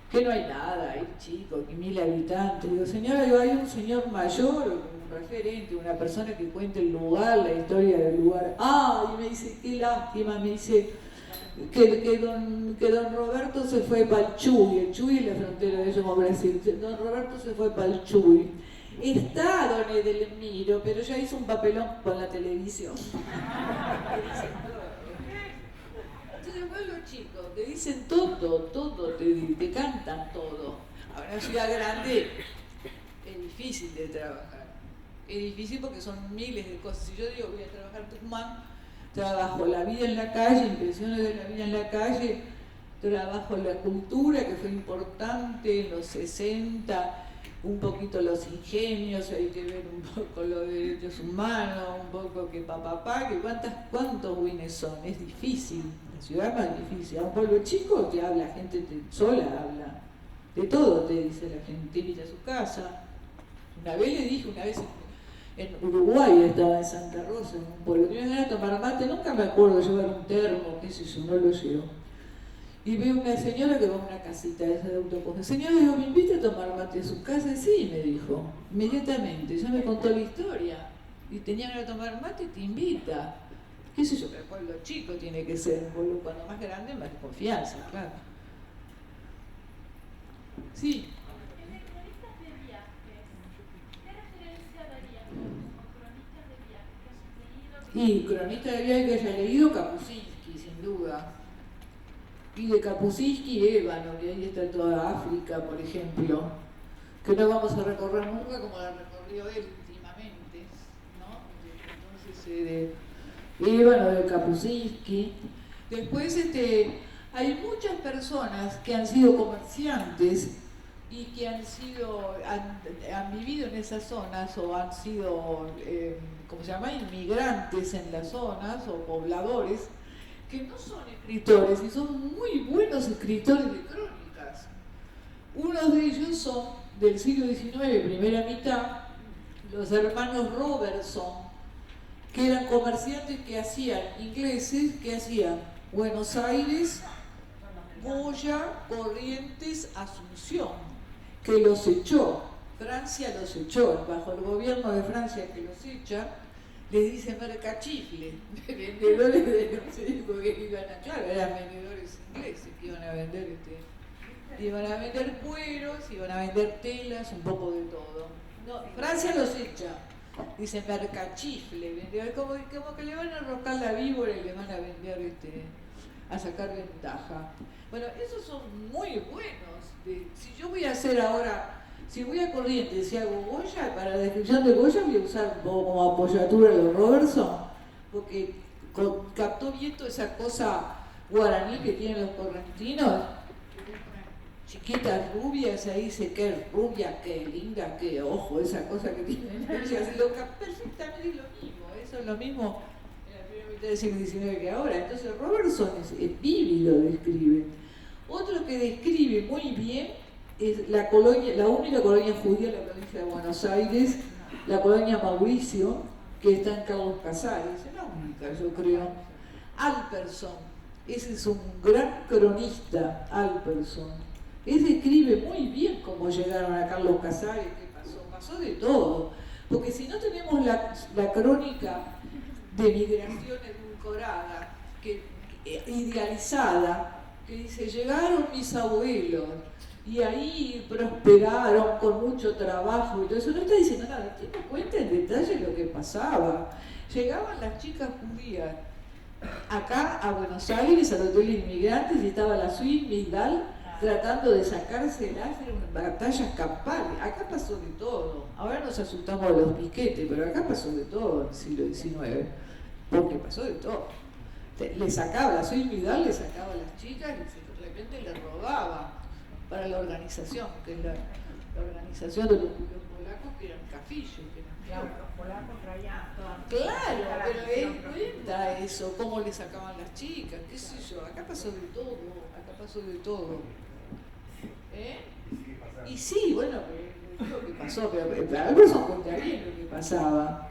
que no hay nada, hay chicos, que 1000 habitantes. Digo, señora, hay un señor mayor, un referente, una persona que cuente el lugar, la historia del lugar. Y me dice, qué lástima, me dice que don Roberto se fue para el Chuy es la frontera de ellos con Brasil. Don Roberto se fue para el Chuy. Está don Edelmiro, pero ya hizo un papelón con la televisión. Después los chicos te dicen todo, te cantan todo. Ahora, en una ciudad grande es difícil de trabajar. Es difícil porque son miles de cosas. Si yo digo voy a trabajar en Tucumán, trabajo la vida en la calle, impresiones de la vida en la calle, trabajo la cultura, que fue importante en los 60, un poquito los ingenios, hay que ver un poco los derechos humanos, un poco que que cuántos buenos son, es difícil, la ciudad es más difícil. A un pueblo chico te habla, gente sola habla, de todo te dice la gente, te invita a su casa. Una vez en Uruguay, estaba en Santa Rosa, en un pueblo, tenía ganas de tomar mate, nunca me acuerdo llevar un termo, qué sé yo, no lo llevo. Y veo una señora que va a una casita esa de autocoge. Señora, digo, ¿me invita a tomar mate a su casa? Sí, me dijo, inmediatamente. Ya me contó la historia. Y tenía que tomar mate, te invita. ¿Qué sé yo? Pero el pueblo chico tiene que ser, pueblo cuando más grande, más confianza, claro. Sí. En el Cronistas de Viajes, ¿qué referencia darías como cronistas de viajes que has leído? Y cronista de viajes que haya leído, Kapuscinski, sin duda. Y de Kapuscinski, Ébano, que ahí está toda África, por ejemplo, que no vamos a recorrer nunca como la recorrió él últimamente, ¿no? Entonces, de Ébano, de Kapuscinski. Después, hay muchas personas que han sido comerciantes y que han vivido en esas zonas o han sido, ¿cómo se llama?, inmigrantes en las zonas o pobladores, que no son escritores y son muy buenos escritores de crónicas. Unos de ellos son del siglo XIX, primera mitad, los hermanos Robertson, que eran comerciantes ingleses que hacían Buenos Aires, Goya, Corrientes, Asunción, que los echó. Francia los echó, bajo el gobierno de Francia que los echa, les dice mercachifle, vendedores de no sé, porque claro, eran vendedores ingleses que iban a vender cueros, iban a vender telas, un poco de todo. No, Francia los echa, dice mercachifle, vendedores, como que le van a arrojar la víbora y le van a vender, a sacar ventaja. Bueno, esos son muy buenos. Si yo voy a hacer ahora, si voy a Corrientes y hago Goya, para la descripción de Goya voy a usar un poco como apoyatura a los Robertson, porque captó bien toda esa cosa guaraní que tienen los correntinos, chiquitas rubias, ahí dice que rubia, que linda, que ojo, esa cosa que tienen ellas, lo captó perfectamente lo mismo, eso es lo mismo en la primera mitad del siglo XIX que ahora. Entonces Robertson es vívido, describe. Otro que describe muy bien es la única colonia judía en la provincia de Buenos Aires, la colonia Mauricio, que está en Carlos Casares, es la única, yo creo. Alperson, ese es un gran cronista, Alperson, Él describe muy bien cómo llegaron a Carlos Casares, qué pasó, pasó de todo. Porque si no tenemos la crónica de migración edulcorada, idealizada, que dice, llegaron mis abuelos y ahí prosperaron con mucho trabajo y todo eso, no está diciendo nada, tiene cuenta en detalle lo que pasaba. Llegaban las chicas judías acá a Buenos Aires, al Hotel de Inmigrantes, y estaba la Suite Migdal tratando de sacárselas, eran batallas campales. Acá pasó de todo. Ahora nos asustamos a los piquetes, pero acá pasó de todo en el siglo XIX, porque pasó de todo. Le sacaba, la Suite Migdal le sacaba a las chicas y de repente le robaba para la organización, que es la organización de los judíos polacos, que eran cafillos, que eran Claro, los polacos traían todas. claro, pero él cuenta eso, cómo le sacaban las chicas, qué sé yo, acá pasó de todo, acá pasó de todo. Y sí, bueno, es lo que pasó, pero a veces cuenta bien lo que pasaba.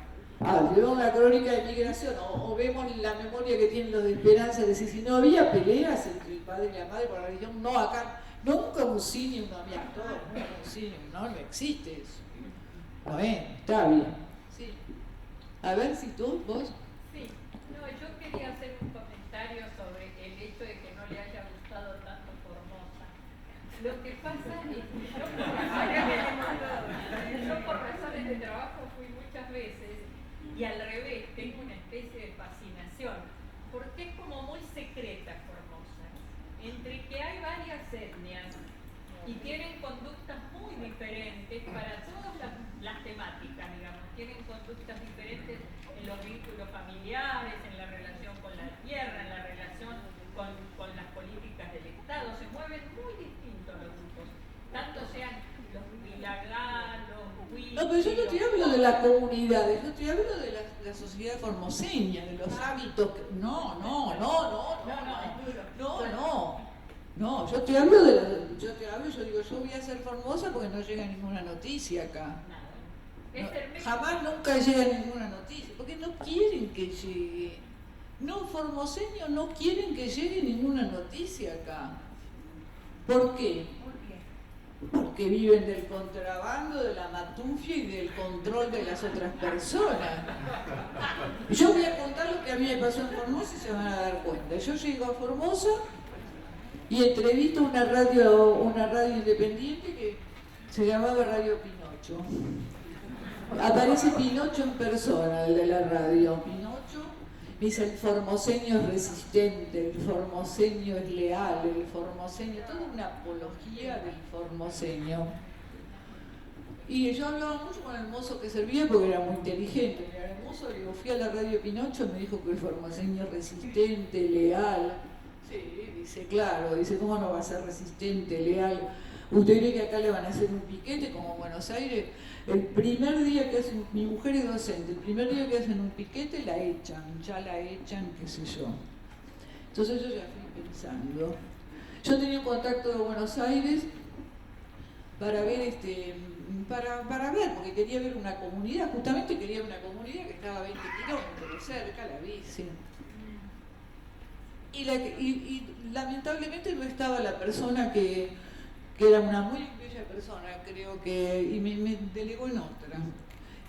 Vemos la crónica de migración, o vemos la memoria que tienen los de Esperanza, de decir, si no había peleas entre el padre y la madre por la religión, no, acá, nunca un cine, no había todo, nunca un cine, no existe eso. No está bien. Sí. A ver si vos. Sí, no, yo quería hacer un comentario sobre el hecho de que no le haya gustado tanto Formosa. Lo que pasa es que yo por razones de trabajo fui muchas veces y al revés, tengo una especie de fascinación, porque es como muy secreta Formosa, entre que hay varias etnias y tienen conductas muy diferentes para todas las temáticas, digamos, tienen conductas diferentes en los vínculos familiares, en la relación con la tierra, en la relación con las políticas del Estado, se mueven muy distintos los grupos, tanto sean los Vilagá, los Huichí. No, pero yo no te hablo de las comunidades, yo te hablo de la sociedad formoseña, de los hábitos. No, yo te hablo yo digo, yo voy a ser Formosa porque no llega ninguna noticia acá. Jamás nunca llega ninguna noticia, porque no quieren que llegue. No, formoseños no quieren que llegue ninguna noticia acá. ¿Por qué? Porque viven del contrabando, de la matufia y del control de las otras personas. Yo voy a contar lo que a mí me pasó en Formosa y se van a dar cuenta. Yo llego a Formosa y entrevisto una radio independiente que se llamaba Radio Pinocho. Aparece Pinocho en persona, el de la radio. Pinocho dice: el formoseño es resistente, el formoseño es leal, el formoseño, toda una apología del formoseño. Y yo hablaba mucho con el mozo que servía porque era muy inteligente. Mira, el mozo, digo, fui a la radio Pinocho y me dijo que el formoseño es resistente, leal. Sí, dice, claro, dice, ¿cómo no va a ser resistente, leal? ¿Usted cree que acá le van a hacer un piquete como en Buenos Aires? El primer día que hacen, mi mujer es docente, el primer día que hacen un piquete ya la echan, qué sé yo. Entonces yo ya fui pensando. Yo tenía un contacto de Buenos Aires para ver para ver, porque quería ver una comunidad, justamente quería ver una comunidad que estaba a 20 kilómetros cerca, la vi, sí. Y lamentablemente no estaba la persona que era una muy bella persona, creo que, y me delegó en otra.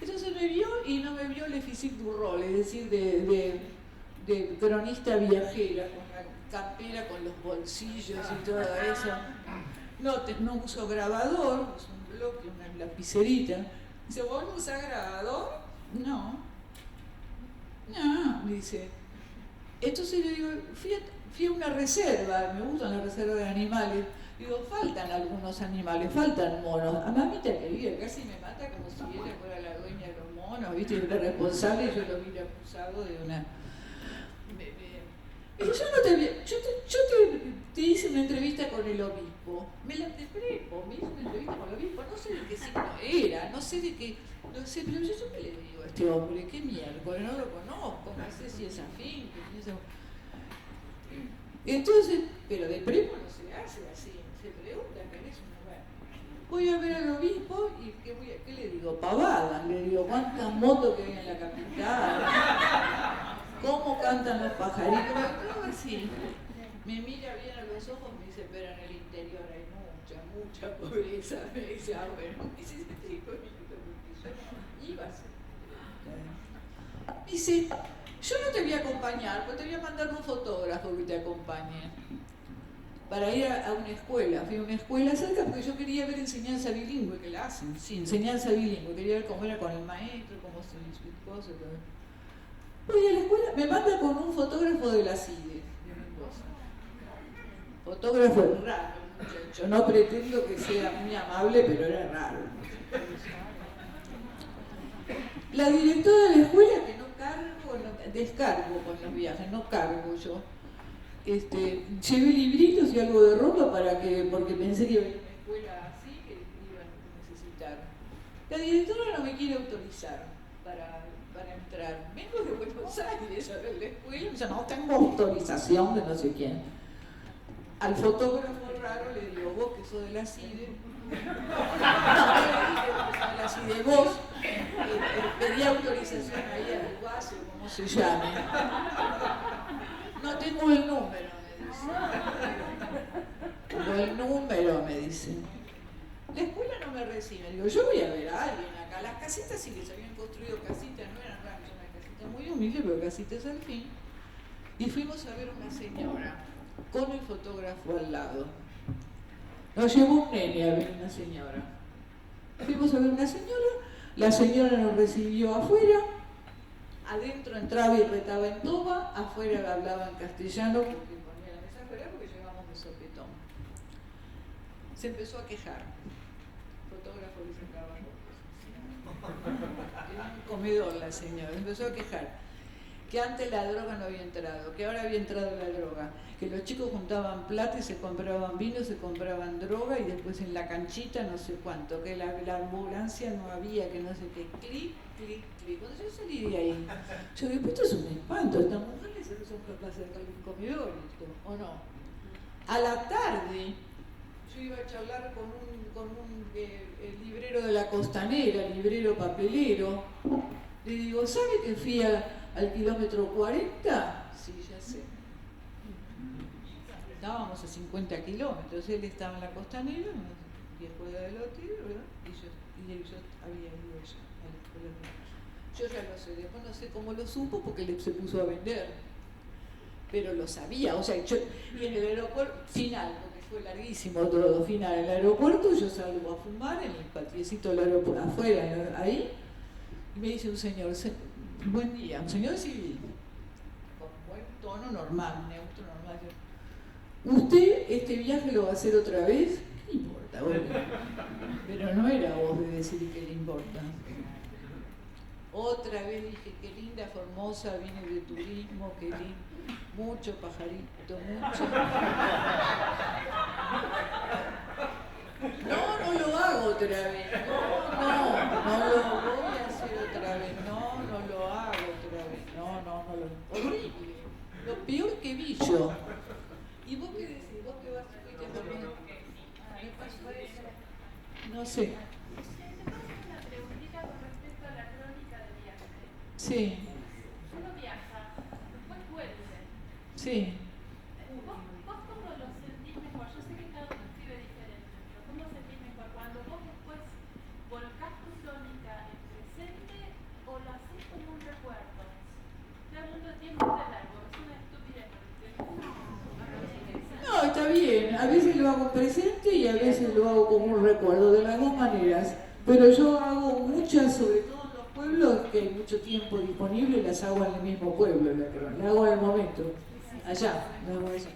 Entonces me vio y no me vio le physique du rôle, es decir, de cronista viajera, con la campera, con los bolsillos y todo eso. No uso grabador, uso un bloque, una lapicerita. Dice, ¿vos no usás grabador? No, dice. Entonces le digo, fui a una reserva, me gustan las reservas de animales. Digo, faltan algunos animales, faltan monos. A mamita querida casi me mata como si ella fuera la dueña de los monos, ¿viste? Era responsable y yo lo vi acusado de una... Yo te hice una entrevista con el obispo, me la prepo, me hizo una entrevista con el obispo, no sé de qué signo era, no sé, pero yo qué le digo a este hombre, qué miércoles, no lo conozco, no sé si es afín, que es eso. Entonces, pero de prepo no se hace así, se pregunta, ¿querés una buena? Voy a ver al obispo y ¿qué le digo? Pavadas, le digo, ¿cuántas motos que hay en la capital? ¿Cómo cantan los pajaritos? Todo así. Me mira bien a los ojos, me dice, pero en el interior hay mucho. mucha pobreza. Me dice, bueno, me dice, sí, porque yo no iba a ser. Dice, yo no te voy a acompañar, pero te voy a mandar un fotógrafo que te acompañe para ir a una escuela. Fui a una escuela cerca porque yo quería ver enseñanza bilingüe, que la hacen, sí, enseñanza bilingüe. Quería ver cómo era con el maestro, cómo se cosas, todo. Voy a la escuela, me manda con un fotógrafo de la CIDE, de Mendoza. Fotógrafo raro, muchacho. No pretendo que sea muy amable, pero era raro. La directora de la escuela, que no cargo, descargo con los viajes, no cargo yo. Llevé libritos y algo de ropa porque pensé que iba a ir a una escuela así, que iban a necesitar. La directora no me quiere autorizar para entrar. Vengo de Buenos Aires a ver la escuela y me dice, no tengo autorización de no sé quién. Al fotógrafo raro le digo, vos que sos de la CIDE, la CIDE, vos pedí autorización ahí al base, como se llame. No tengo el número, me dice. Tengo el número, me dice. La escuela no me recibe. Digo, yo voy a ver a alguien acá. Las casitas sí que se habían construido casitas, no eran raras, una casita muy humilde, pero casitas al fin. Y fuimos a ver una señora con el fotógrafo al lado. Nos llevó un nene a ver una señora. Fuimos a ver una señora, la señora nos recibió afuera. Adentro entraba y retaba en toba, afuera hablaba en castellano porque ponía la mesa afuera porque llevamos de sopetón. Se empezó a quejar. El fotógrafo le sacaba fotos. Era un comedor la señora, se empezó a quejar. Que antes la droga no había entrado, que ahora había entrado la droga, que los chicos juntaban plata y se compraban vino, se compraban droga y después en la canchita no sé cuánto, que la ambulancia no había, que no sé qué, clic, clic, clic. Cuando yo salí de ahí, yo digo, esto es un espanto, estas mujeres se son capaces de sacar un comedor, esto, ¿o no? A la tarde, yo iba a charlar con un librero de la Costanera, librero papelero, le digo, ¿sabe que fui al kilómetro 40? Sí, ya sé. Estábamos a 50 kilómetros, él estaba en la Costanera, y después del hotel, ¿verdad? Y yo había ido ya a la escuela. Yo ya lo sé, después no sé cómo lo supo porque se puso a vender. Pero lo sabía, o sea, y en el aeropuerto, final, porque fue larguísimo todo, final, en el aeropuerto yo salgo a fumar en el patiecito del aeropuerto, afuera, ahí, y me dice un señor, buen día, un señor civil, con buen tono normal, neutro normal. ¿Usted este viaje lo va a hacer otra vez? ¿Qué importa? Bueno, pero no era vos de decir que le importa. Otra vez dije, qué linda Formosa, viene de turismo, qué lindo, mucho pajarito, mucho. No lo hago otra vez, no lo voy a hacer otra vez, no lo hago otra vez, horrible, lo peor que vi yo. ¿Y vos qué decís? ¿Vos qué vas a hacer? ¿Qué pasó eso? No sé. Sí. Uno viaja, después vuelve. Sí. ¿Vos cómo lo sentís mejor? Yo sé que cada uno escribe diferente, pero ¿cómo lo sentís mejor? Cuando vos después volcás tu crónica en presente o lo haces como un recuerdo. Estoy hablando de tiempo de largo, es una estupidez. No, está bien. A veces lo hago presente y a veces lo hago como un recuerdo, de las dos maneras. Pero yo hago muchas, sobre todo pueblos que hay mucho tiempo disponible, las hago en el mismo pueblo, la hago en el momento, allá, no hago eso.